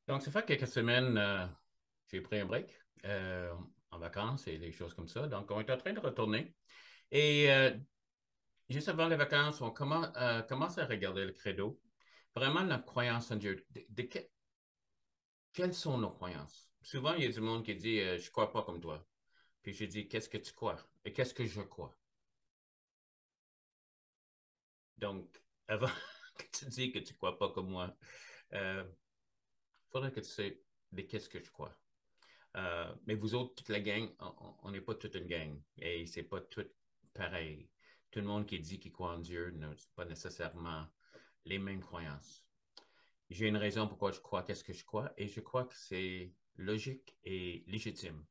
Donc, ça fait quelques semaines, j'ai pris un break en vacances et des choses comme ça. Donc, on est en train de retourner. Et juste avant les vacances, commence à regarder le credo. Vraiment, notre croyance en Dieu. Quelles sont nos croyances? Souvent, il y a du monde qui dit je ne crois pas comme toi. Puis je dis qu'est-ce que tu crois? Et qu'est-ce que je crois? Donc, avant que tu dis que tu ne crois pas comme moi, il faudrait que tu sais de qu'est-ce que je crois. Mais vous autres, toute la gang, on n'est pas toute une gang. Et c'est pas tout pareil. Tout le monde qui dit qu'il croit en Dieu n'a pas nécessairement les mêmes croyances. J'ai une raison pourquoi je crois qu'est-ce que je crois et je crois que c'est logique et légitime.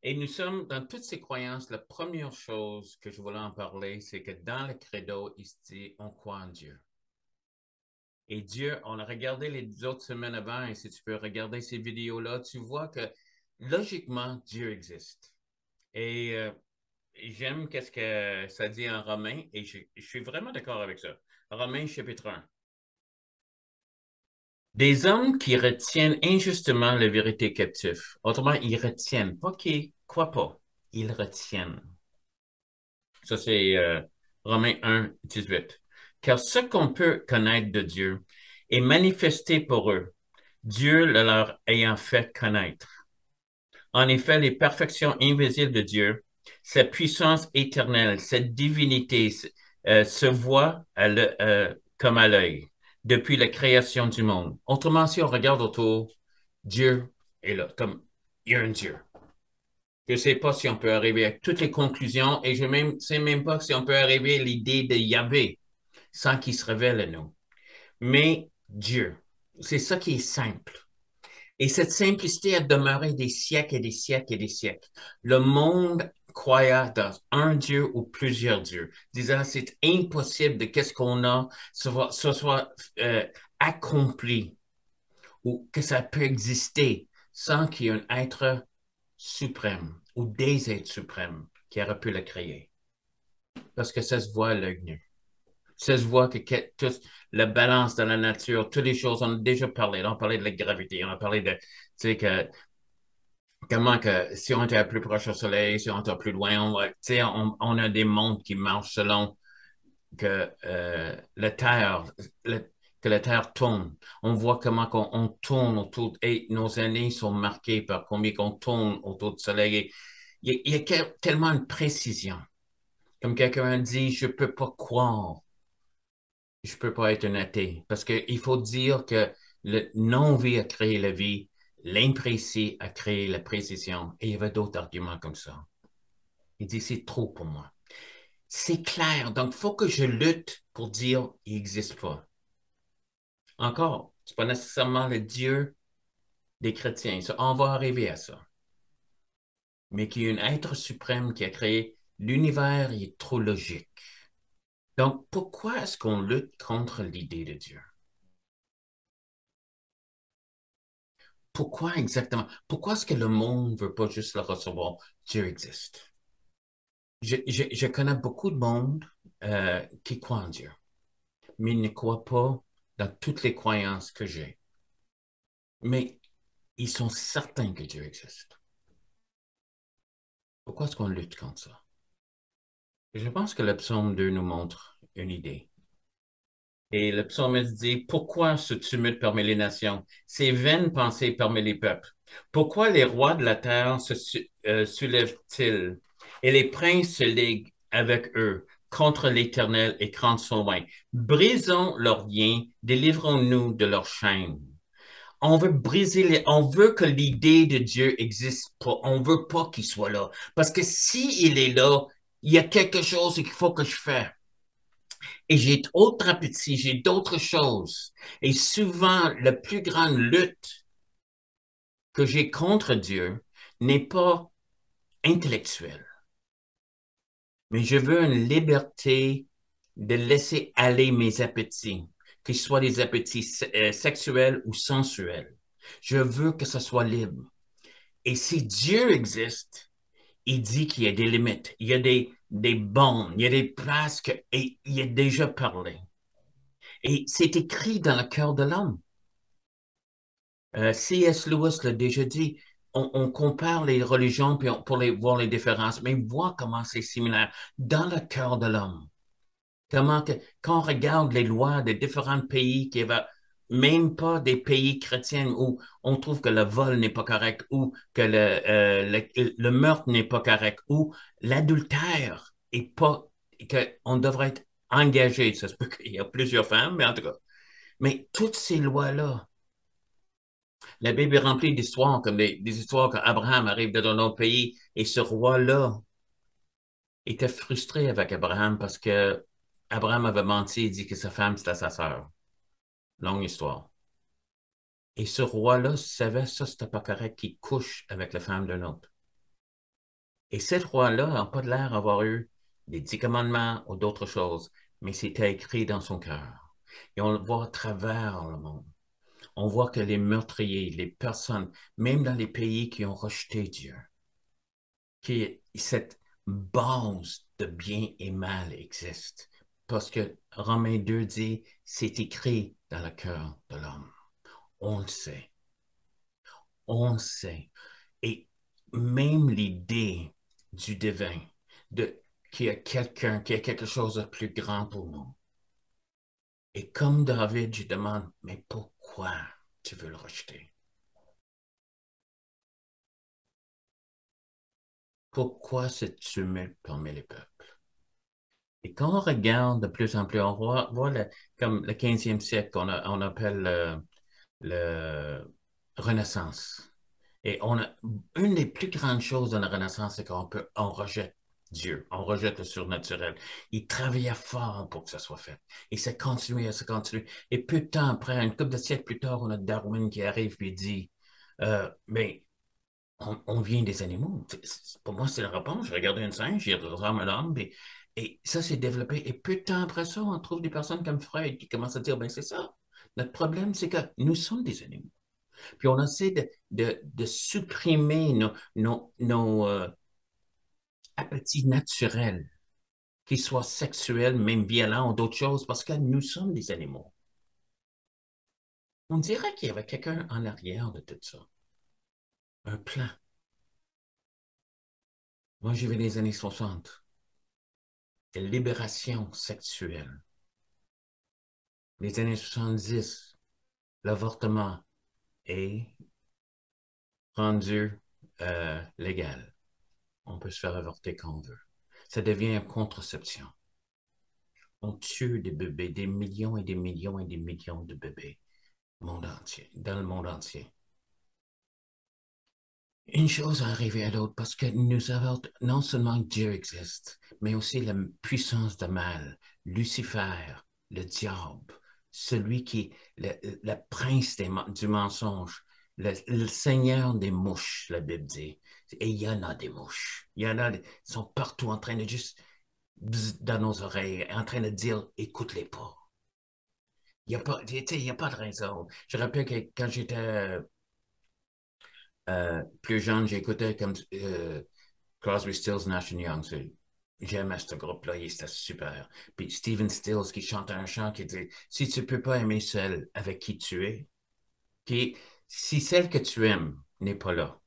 Et nous sommes dans toutes ces croyances. La première chose que je voulais en parler, c'est que dans le credo, il se dit on croit en Dieu. Et Dieu, on a regardé les autres semaines avant, et si tu peux regarder ces vidéos-là, tu vois que logiquement, Dieu existe. Et j'aime qu'est-ce que ça dit en Romains, et je suis vraiment d'accord avec ça. Romains chapitre 1. Des hommes qui retiennent injustement la vérité captive. Autrement, ils retiennent, pas qu'ils croient pas, ils retiennent. Ça, c'est Romains 1, 18. Car ce qu'on peut connaître de Dieu est manifesté pour eux, Dieu le leur ayant fait connaître. En effet, les perfections invisibles de Dieu, sa puissance éternelle, cette divinité se voit comme à l'œil depuis la création du monde. Autrement, si on regarde autour, Dieu est là, comme il y a un Dieu. Je ne sais pas si on peut arriver à toutes les conclusions et je ne sais même pas si on peut arriver à l'idée de Yahvé sans qu'il se révèle à nous. Mais Dieu, c'est ça qui est simple. Et cette simplicité a demeuré des siècles et des siècles et des siècles. Le monde croyait dans un Dieu ou plusieurs dieux, disant c'est impossible de qu'est-ce qu'on a soit accompli ou que ça peut exister sans qu'il y ait un être suprême ou des êtres suprêmes qui auraient pu le créer. Parce que ça se voit à l'œil nu. Ça se voit que la balance dans la nature, toutes les choses, on a déjà parlé. On a parlé de la gravité, on a parlé de, tu sais, que comment que si on était plus proche au soleil, si on était plus loin, on a des mondes qui marchent selon que la Terre, que la Terre tourne. On voit comment on tourne autour, et nos années sont marquées par combien on tourne autour du soleil. Et il y a tellement de précision. Comme quelqu'un dit, je peux pas croire, je peux pas être un athée. Parce qu'il faut dire que le non-vie a créé la vie, l'imprécis a créé la précision. Et il y avait d'autres arguments comme ça. Il dit, c'est trop pour moi. C'est clair. Donc, il faut que je lutte pour dire, il n'existe pas. Encore, c'est pas nécessairement le Dieu des chrétiens. Ça, on va arriver à ça. Mais qu'il y a un être suprême qui a créé l'univers, il est trop logique. Donc, pourquoi est-ce qu'on lutte contre l'idée de Dieu? Pourquoi exactement? Pourquoi est-ce que le monde ne veut pas juste le recevoir? Dieu existe. Je connais beaucoup de monde qui croit en Dieu, mais ils ne croient pas dans toutes les croyances que j'ai. Mais ils sont certains que Dieu existe. Pourquoi est-ce qu'on lutte contre ça? Je pense que le psaume 2 nous montre une idée. Et le psalmiste dit, pourquoi ce tumulte parmi les nations, ces vaines pensées parmi les peuples? Pourquoi les rois de la terre soulèvent-ils et les princes se liguent avec eux contre l'Éternel et craignent son loin? Brisons leurs liens, délivrons-nous de leurs chaînes. On veut on veut que l'idée de Dieu existe pas. On veut pas qu'il soit là. Parce que s'il est là, il y a quelque chose qu'il faut que je fasse. Et j'ai autre appétit, j'ai d'autres choses. Et souvent, la plus grande lutte que j'ai contre Dieu n'est pas intellectuelle, mais je veux une liberté de laisser aller mes appétits, que ce soit des appétits sexuels ou sensuels. Je veux que ce soit libre. Et si Dieu existe, il dit qu'il y a des limites, il y a des bornes, il y a des places que, et il a déjà parlé. Et c'est écrit dans le cœur de l'homme. C.S. Lewis l'a déjà dit, on compare les religions pour voir les différences, mais voir comment c'est similaire dans le cœur de l'homme. Quand on regarde les lois des différents pays qui va même pas des pays chrétiens où on trouve que le vol n'est pas correct ou que le meurtre n'est pas correct ou l'adultère est pas, qu'on devrait être engagé. Ça se peut qu'il y a plusieurs femmes, mais en tout cas. Mais toutes ces lois-là, la Bible est remplie d'histoires, comme des histoires qu'Abraham arrive dans un autre pays et ce roi-là était frustré avec Abraham parce que Abraham avait menti et dit que sa femme, c'était sa sœur. Longue histoire. Et ce roi-là savait ça, c'était pas correct, qu'il couche avec la femme d'un autre. Et ce roi-là n'a pas l'air d'avoir eu des 10 commandements ou d'autres choses, mais c'était écrit dans son cœur. Et on le voit à travers le monde. On voit que les meurtriers, les personnes, même dans les pays qui ont rejeté Dieu, que cette base de bien et mal existe. Parce que Romains 2 dit, c'est écrit dans le cœur de l'homme. On le sait. On le sait. Et même l'idée du divin, de qu'il y a quelqu'un, qu'il y a quelque chose de plus grand pour nous. Et comme David, je demande, mais pourquoi tu veux le rejeter? Pourquoi ce tumulte parmi les peuples? Et quand on regarde de plus en plus, voit comme le 15e siècle, on appelle le Renaissance. Et une des plus grandes choses dans la Renaissance, c'est on rejette Dieu, on rejette le surnaturel. Il travaillait fort pour que ça soit fait. Et ça continue, ça continue. Et peu de temps après, une couple de siècles plus tard, on a Darwin qui arrive et dit, mais on vient des animaux. Pour moi, c'est la réponse. J'ai regardé une singe, j'ai ressemble à l'homme, et ça s'est développé. Et peu de temps après ça, on trouve des personnes comme Freud qui commencent à dire, ben c'est ça. Notre problème, c'est que nous sommes des animaux. Puis on essaie de supprimer nos appétits naturels, qu'ils soient sexuels, même violents ou d'autres choses, parce que nous sommes des animaux. On dirait qu'il y avait quelqu'un en arrière de tout ça. Un plan. Moi, j'ai vu les années 60. Libération sexuelle. Les années 70, l'avortement est rendu légal. On peut se faire avorter quand on veut. Ça devient une contraception. On tue des bébés, des millions et des millions et des millions de bébés monde entier, dans le monde entier. Une chose a arrivé à l'autre parce que nous avons non seulement Dieu existe, mais aussi la puissance de mal, Lucifer, le diable, celui qui est le prince du mensonge, le seigneur des mouches, la Bible dit. Et il y en a des mouches. Il y en a, ils sont partout en train de juste dans nos oreilles, en train de dire, écoute-les pas. Il n'y a pas, il y a pas de raison. Je rappelle que quand j'étais plus jeune, j'écoutais comme Crosby, Stills, Nash Young. J'aimais ce groupe-là, c'était super. Puis Stephen Stills qui chante un chant qui dit, si tu peux pas aimer celle avec qui tu es, qui, si celle que tu aimes n'est pas là,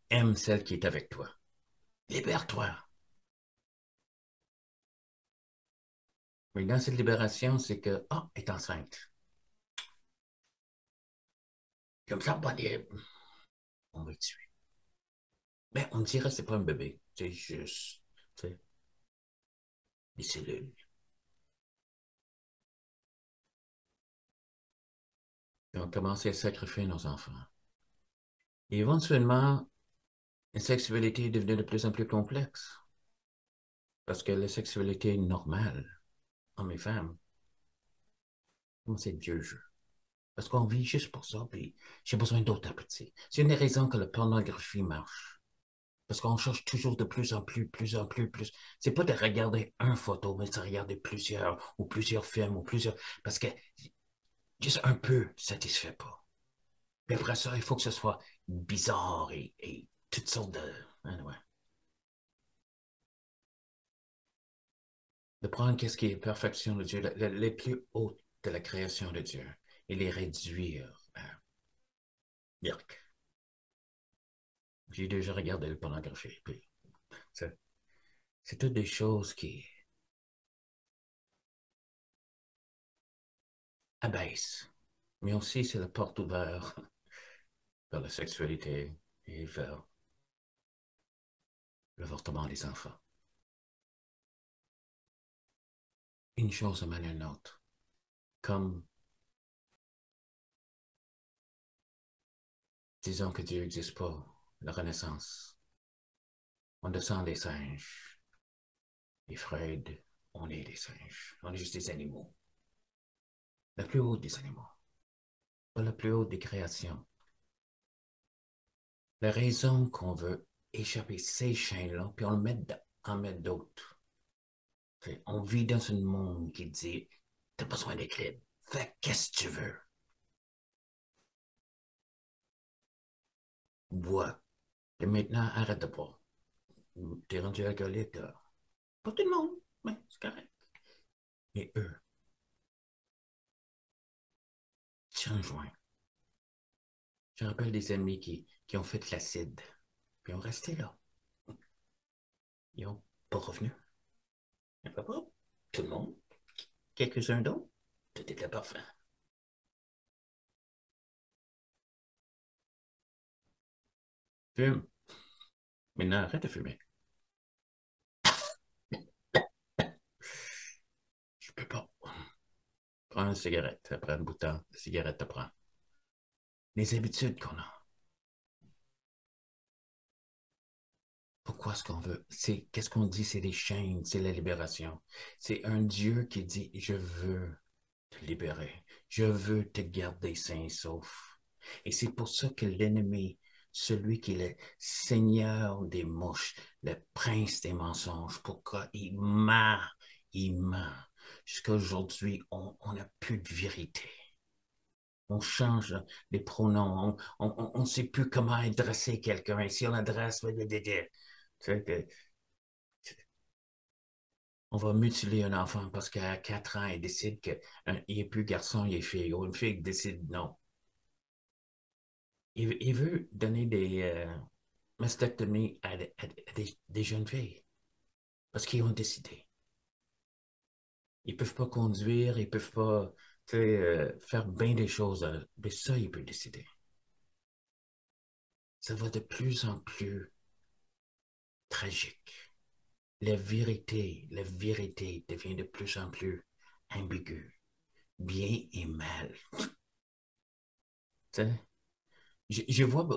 aime celle qui est avec toi. Libère-toi. Mais dans cette libération, c'est que, ah, oh, elle est enceinte. Comme ça, on va le tuer. Mais on dirait que c'est pas un bébé. C'est juste, des cellules. Et on commençait à sacrifier nos enfants. Et éventuellement, la sexualité est devenue de plus en plus complexe. Parce que la sexualité est normale, hommes et femmes, c'est le vieux jeu. Parce qu'on vit juste pour ça, puis j'ai besoin d'autres appétits. C'est une des raisons que la pornographie marche. Parce qu'on cherche toujours de plus en plus, plus en plus, plus. C'est pas de regarder une photo, mais de regarder plusieurs, ou plusieurs films, ou plusieurs. Parce que juste un peu satisfait pas. Puis après ça, il faut que ce soit bizarre et toutes sortes de. Anyway. De prendre qu'est-ce qui est perfection de Dieu, les plus hautes de la création de Dieu, et les réduire. Yuck. J'ai déjà regardé le pornographie. Puis c'est c'est toutes des choses qui abaissent. Mais aussi, c'est la porte ouverte vers la sexualité et vers l'avortement des enfants. Une chose amène une autre. Comme, disons que Dieu n'existe pas, la Renaissance. On descend des singes. Et Freud, on est des singes. On est juste des animaux. La plus haute des animaux. Pas la plus haute des créations. La raison qu'on veut échapper ces chaînes-là, puis on le met en met d'autres. On vit dans un monde qui dit, t'as besoin d'équilibre. Fais qu'est-ce que tu veux. Bois. Et maintenant, arrête de boire. T'es rendu alcoolique. Pas tout le monde, mais c'est correct. Et eux, tiens un joint. Je rappelle des ennemis qui ont fait l'acide, puis ont resté là. Ils n'ont pas revenu. Il n'y a pas tout le monde. Quelques-uns d'autres. Tout était parfait. Fume. Maintenant, arrête de fumer. Je peux pas. Prends une cigarette. Après un bout de temps, la cigarette te prend. Les habitudes qu'on a. Pourquoi est-ce qu'on veut? C'est, qu'est-ce qu'on dit? C'est les chaînes, c'est la libération. C'est un Dieu qui dit, je veux te libérer. Je veux te garder sain et sauf. Et c'est pour ça que l'ennemi, celui qui est le seigneur des mouches, le prince des mensonges, pourquoi il ment. Jusqu'à aujourd'hui, on n'a plus de vérité. On change les pronoms, on ne sait plus comment adresser quelqu'un. Et si on adresse, tu sais, on va mutiler un enfant parce qu'à 4 ans, il décide qu'il n'est plus garçon, il est fille. Ou une fille qui décide non. Il veut donner des mastectomies à des jeunes filles parce qu'ils ont décidé. Ils ne peuvent pas conduire, ils ne peuvent pas faire bien des choses. Mais ça, ils peuvent décider. Ça va de plus en plus tragique. La vérité devient de plus en plus ambiguë, bien et mal. T'sais, je vois,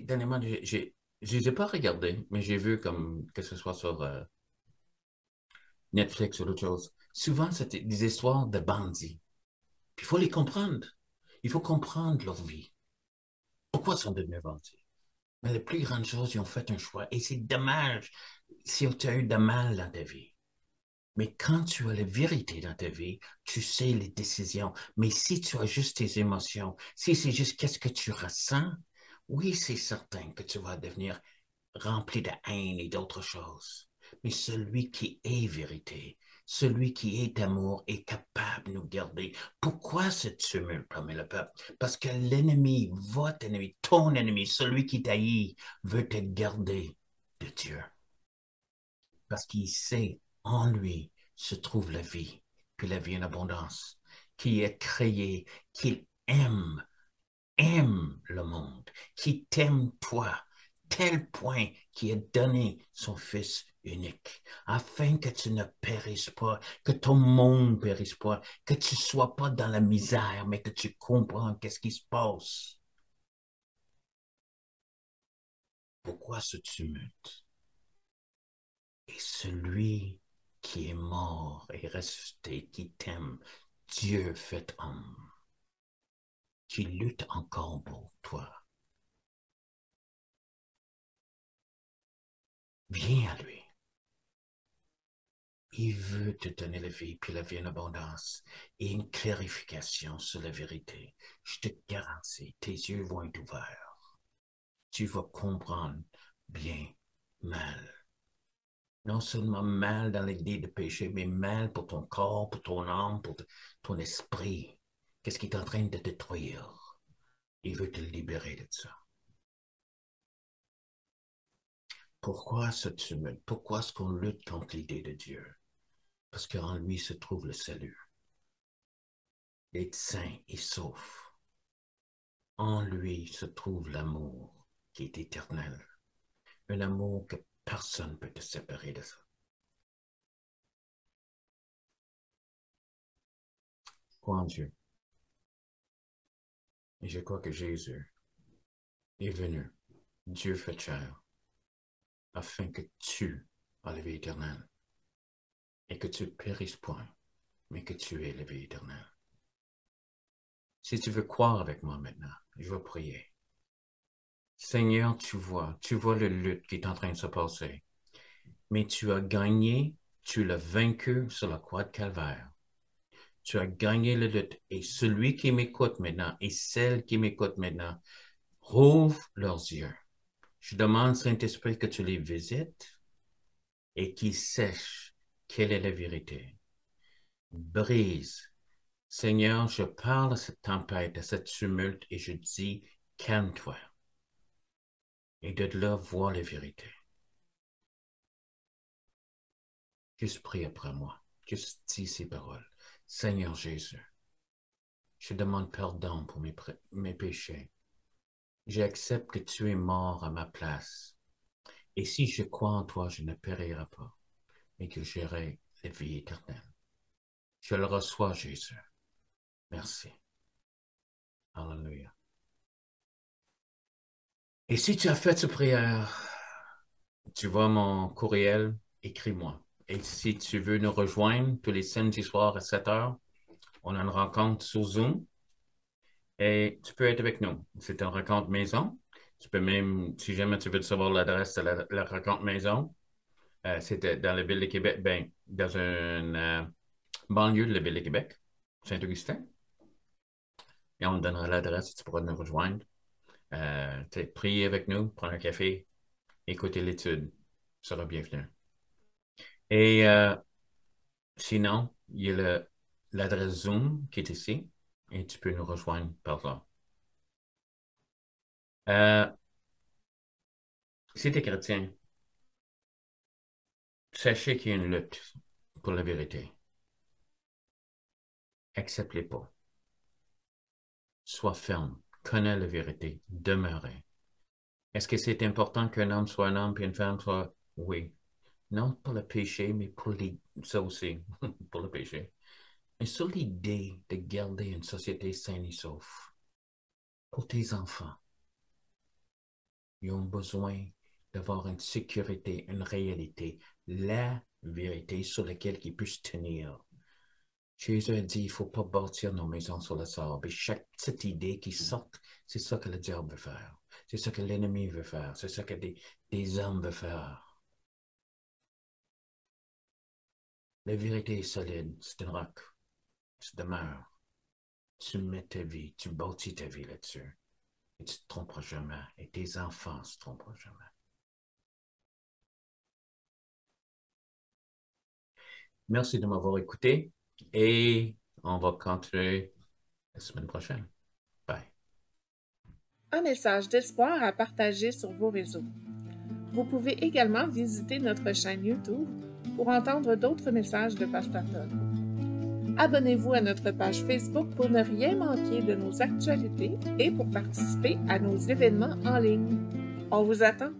dernièrement, je les ai pas regardés, mais j'ai vu comme que ce soit sur Netflix ou d'autres choses. Souvent, c'était des histoires de bandits. Puis il faut les comprendre. Il faut comprendre leur vie. Pourquoi ils sont devenus bandits? Mais les plus grandes choses, ils ont fait un choix. Et c'est dommage si tu as eu de mal dans ta vie. Mais quand tu as la vérité dans ta vie, tu sais les décisions. Mais si tu as juste tes émotions, si c'est juste qu'est-ce que tu ressens, oui, c'est certain que tu vas devenir rempli de haine et d'autres choses. Mais celui qui est vérité, celui qui est amour est capable de nous garder. Pourquoi ce tumulte parmi le peuple? Parce que l'ennemi, votre ennemi, ton ennemi, celui qui t'haït, veut te garder de Dieu. Parce qu'il sait en lui se trouve la vie, puis la vie en abondance, qui est créé, qu'il aime le monde, qui t'aime toi, tel point qu'il a donné son Fils unique, afin que tu ne périsses pas, que ton monde ne périsse pas, que tu ne sois pas dans la misère, mais que tu comprends qu'est-ce qui se passe. Pourquoi ce tumulte? Et celui qui est mort et ressuscité, qui t'aime, Dieu fait homme, qui lutte encore pour toi, viens à lui. Il veut te donner la vie, puis la vie en abondance, et une clarification sur la vérité. Je te garantis, tes yeux vont être ouverts. Tu vas comprendre bien, mal. Non seulement mal dans l'idée de péché, mais mal pour ton corps, pour ton âme, pour ton esprit. Qu'est-ce qui est en train de te détruire? Il veut te libérer de ça. Pourquoi ce tumulte? Pourquoi est-ce qu'on lutte contre l'idée de Dieu? Parce qu'en lui se trouve le salut. D'être saint et sauf. En lui se trouve l'amour qui est éternel. Un amour que personne ne peut te séparer de ça. Crois en Dieu. Et je crois que Jésus est venu, Dieu fait chair, afin que tu aies la vie éternelle et que tu ne périsses point, mais que tu aies la vie éternelle. Si tu veux croire avec moi maintenant, je vais prier. Seigneur, tu vois le lutte qui est en train de se passer, mais tu as gagné, tu l'as vaincu sur la croix de Calvaire. Tu as gagné le lutte et celui qui m'écoute maintenant et celle qui m'écoute maintenant, rouvre leurs yeux. Je demande, Saint-Esprit, que tu les visites et qu'ils sachent quelle est la vérité. Brise. Seigneur, je parle à cette tempête, à cette tumulte et je dis, calme-toi. Et de là, voir la vérité. Juste prie après moi. Juste dis ces paroles. Seigneur Jésus, je demande pardon pour mes péchés. J'accepte que tu es mort à ma place. Et si je crois en toi, je ne périrai pas, mais que j'aurai la vie éternelle. Je le reçois, Jésus. Merci. Alléluia. Et si tu as fait cette prière, tu vois mon courriel, écris-moi. Et si tu veux nous rejoindre tous les samedis soirs à 7 heures, on a une rencontre sur Zoom et tu peux être avec nous. C'est une rencontre maison. Tu peux même, si jamais tu veux savoir l'adresse de la rencontre maison, c'était dans la ville de Québec, ben, dans une banlieue de la ville de Québec, Saint-Augustin. Et on te donnera l'adresse, tu pourras nous rejoindre. Prier avec nous, prendre un café, écouter l'étude. Tu seras bienvenu. Et sinon, il y a l'adresse Zoom qui est ici et tu peux nous rejoindre par là. Si tu es chrétien, sachez qu'il y a une lutte pour la vérité. Accepte-les pas. Sois ferme. Connais la vérité. Demeurez. Est-ce que c'est important qu'un homme soit un homme et une femme soit... Oui. Non pour le péché, mais pour ça aussi, pour le péché. Mais sur l'idée de garder une société saine et sauf, pour tes enfants, ils ont besoin d'avoir une sécurité, une réalité, la vérité sur laquelle ils puissent tenir. Jésus a dit, il ne faut pas bâtir nos maisons sur le sable. Et chaque petite idée qui sort, c'est ça que le diable veut faire. C'est ça que l'ennemi veut faire. C'est ça que des hommes veulent faire. La vérité est solide. C'est une roc. Tu demeures. Tu mets ta vie. Tu bâtis ta vie là-dessus. Et tu ne te tromperas jamais. Et tes enfants ne se tromperont jamais. Merci de m'avoir écouté. Et on va continuer la semaine prochaine. Bye. Un message d'espoir à partager sur vos réseaux. Vous pouvez également visiter notre chaîne YouTube pour entendre d'autres messages de Pasteur Todd. Abonnez-vous à notre page Facebook pour ne rien manquer de nos actualités et pour participer à nos événements en ligne. On vous attend!